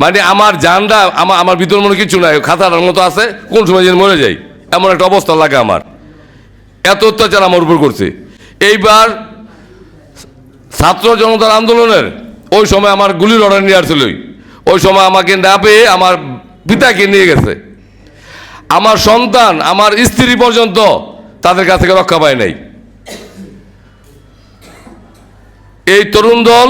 মানে আমার জানটা আমার ভিতর মনে কিছু নাই, খাতাটার মতো আছে, কোন সময় যেন মরে যাই এমন একটা অবস্থা লাগে আমার। এত অত্যাচার আমার উপর করছে। এইবার ছাত্র জনতার আন্দোলনের ওই সময় আমার গুলির অর্ডার নিয়ে আসছিল, ওই সময় আমাকে না পেয়ে আমার পিতাকে নিয়ে গেছে। আমার সন্তান, আমার স্ত্রী পর্যন্ত তাদের কাছ থেকে রক্ষা পায় নাই। এই তরুণ দল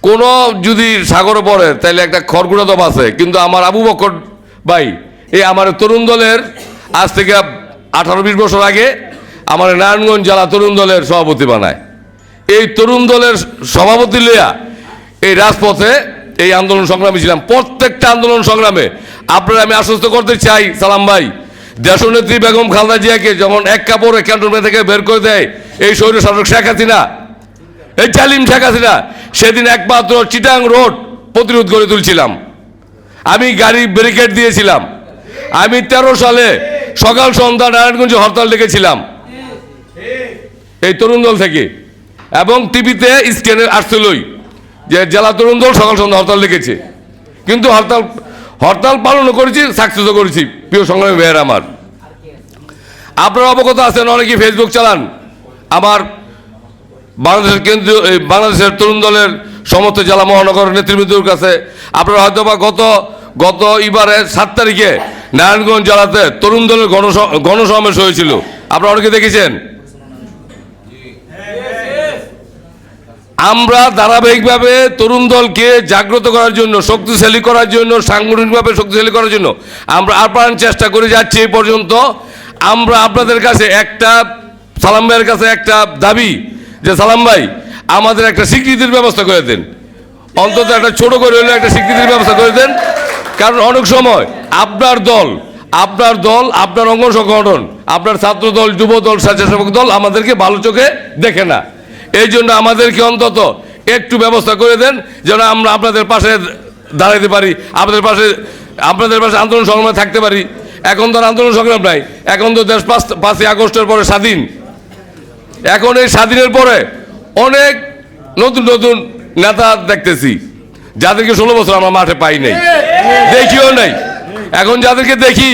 কোনো যদি সাগরে পড়ে তাহলে একটা খড়গুড়া তো আছে, কিন্তু আমার আবু বকর ভাই এই আমার তরুণ দলের আজ থেকে 18-20 বছর আগে আমার নারায়ণগঞ্জ জেলা তরুণ দলের সভাপতি বানায়। এই তরুণ দলের সভাপতি লইয়া এই রাজপথে এই আন্দোলন সংগ্রামে ছিলাম। প্রত্যেকটা আন্দোলন সংগ্রামে আপনারা আমি আশ্বস্ত করতে চাই সালাম ভাই, দেশনেত্রী বেগম খালেদা জিয়াকে যখন এক কাপড়ে ক্যান্টনমেন্ট থেকে বের করে দেয় এই স্বৈরশাসক শেখ হাসিনা, এই জালিম শেখ হাসিনা, সেদিন একমাত্র চিটাং রোড প্রতিরোধ করে তুলছিলাম। আমি গাড়ি ব্যারিকেড দিয়েছিলাম। আমি 13 সালে সকাল সন্ধ্যা নারায়ণগঞ্জে হরতাল ডেকেছিলাম এই তরুণ দল থেকে, এবং টিভিতে স্ক্যানে আসছিলই যে জেলা তরুণ দল সকাল সন্ধ্যা হরতাল ডেকেছে। কিন্তু হরতাল পালনও করেছি, সাকসেসও করেছি। প্রিয় সংগ্রামী ভাইয়েরা আমার, আপনারা অবগত আছেন, অনেকেই ফেসবুক চালান। আমার বাংলাদেশের কেন্দ্রীয় বাংলাদেশের তরুণ দলের সমস্ত জেলা মহানগর নেতৃবৃন্দের কাছে আপনারা হয়তো বা গত এবারে 7 তারিখে নারায়ণগঞ্জ জেলাতে তরুণ দলের গণসমাবেশ হয়েছিল, আপনারা অনেকে দেখেছেন। আমরা ধারাবাহিকভাবে তরুণ দলকে জাগ্রত করার জন্য, শক্তিশালী করার জন্য, সাংগঠনিকভাবে শক্তিশালী করার জন্য আমরা আপ্রাণ চেষ্টা করে যাচ্ছি। এই পর্যন্ত আমরা আপনাদের কাছে একটা, সালাম ভাইয়ের কাছে একটা দাবি যে সালাম ভাই আমাদের একটা স্বীকৃতির ব্যবস্থা করে দেন, অন্তত একটা ছোট করে হলেও একটা স্বীকৃতির ব্যবস্থা করে দেন। কারণ অনেক সময় আপনার দল, আপনার অঙ্গ সংগঠন, আপনার ছাত্র দল, যুব দল, স্বেচ্ছাসেবক দল আমাদেরকে ভালো চোখে দেখে না। এই জন্য আমাদেরকে অন্তত একটু ব্যবস্থা করে দেন যেন আমরা আপনাদের পাশে দাঁড়াতে পারি, আপনাদের পাশে আন্দোলন সংগ্রামে থাকতে পারি। এখন তো আন্দোলন সংগ্রাম নাই, এখন তো দেশ 5ই আগস্টের পরে স্বাধীন। এখন এই স্বাধীনের পরে অনেক নতুন নতুন নেতা দেখতেছি যাদেরকে 16 বছর আমরা মাঠে পাই নাই, দেখিও নাই। এখন যাদেরকে দেখি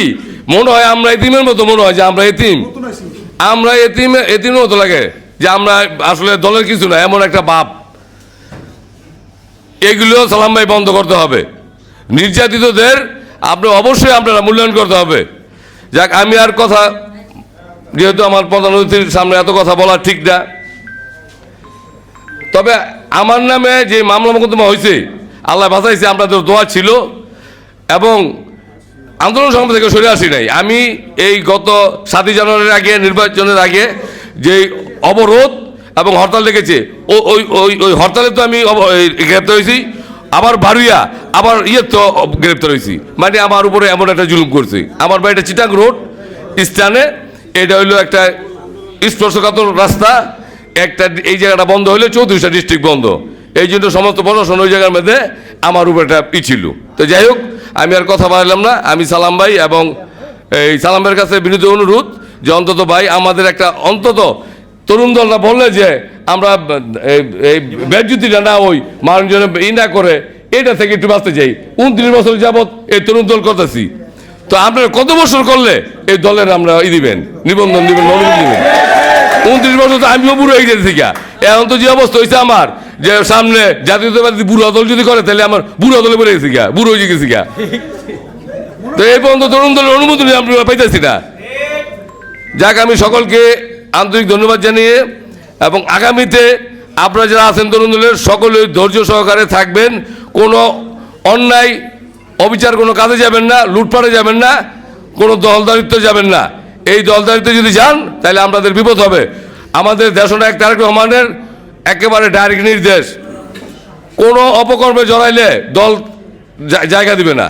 মনে হয় আমরা এতিমের মতো, মনে হয় যে আমরা এতিমের মতো লাগে, যে আমরা আসলে দলের কিছু না, এমন একটা ভাব। এগুলো সালাম ভাই বন্ধ করতে হবে। নির্যাতিতদের অবশ্যই আপনারা মূল্যায়ন করতে হবে। যাক, আমি আর কথা, যেহেতু আমার প্রধান অতিথির সামনে এত কথা বলা ঠিক না, তবে আমার নামে যে মামলা মোকদ্দমা হয়েছে আল্লাহ বাঁচাইছে, আপনাদের দোয়া ছিল এবং আন্দোলন সংগ্রাম থেকে সরে আসি নাই। আমি এই গত 7 জানুয়ারির আগে, নির্বাচনের আগে যে অবরোধ এবং হরতাল ডেকেছে, ওই হরতালে তো আমি গ্রেপ্তার হয়েছি, আবার বাড়িয়া আবার তো গ্রেপ্তার হয়েছি। মানে আমার উপরে এমন একটা জুলুম করছে। আমার বাড়িটা চিটাং রোড স্থানে, এটা হইলো একটা স্পর্শকাতর রাস্তা, একটা এই জায়গাটা বন্ধ হইলে 34টা ডিস্ট্রিক্ট বন্ধ। এই জন্য সমস্ত প্রশাসন ওই জায়গার মধ্যে আমার উপর একটা ছিল। তো যাই হোক, আমি আর কথা বাড়লাম না। আমি সালাম ভাই এবং এই সালাম ভাইয়ের কাছে বিনীত অনুরোধ যে অন্তত ভাই আমাদের একটা, অন্তত তরুণ দলটা বললে যে আমরা এই বেজ্জুতিটা না ওই মানুষজনে না করে এটা থেকে একটু বাঁচতে চাই। 29 বছর যাবৎ এই তরুণ দল করতেছি। তো আপনারা কত বছর করলে এই দলের আমরা দিবেন, নিবন্ধন দিবেন, অনুমতি দিবেন? 29 বছর তো আমিও বুড়ো হয়ে গেছি। এখন তো যে অবস্থা হয়েছে আমার, যে সামনে জাতীয়তাবাদী বুড়ো দল যদি করে তাহলে আমার বুড়ো দলে বেড়ে গেছি, বুড়ো হয়ে গেছি। তো এই পর্যন্ত তরুণ দলের অনুমতি আমরা পাইতেছি না। যাক, আমি সকলকে আন্তরিক ধন্যবাদ জানিয়ে, এবং আগামীতে আপনারা যারা আছেন তরুণ দলের সকলে ধৈর্য সহকারে থাকবেন, কোনো অন্যায় অবিচার কোনো কাজে যাবেন না, লুটপাটে যাবেন না, কোনো দলদারিত্ব যাবেন না। এই দলদারিত্ব যদি যান তাহলে আমাদের বিপদ হবে। আমাদের দেশনায়ক তারেক রহমানের একেবারে ডাইরেক্ট নির্দেশ, কোনো অপকর্মে জড়াইলে দল জায়গা দিবে না।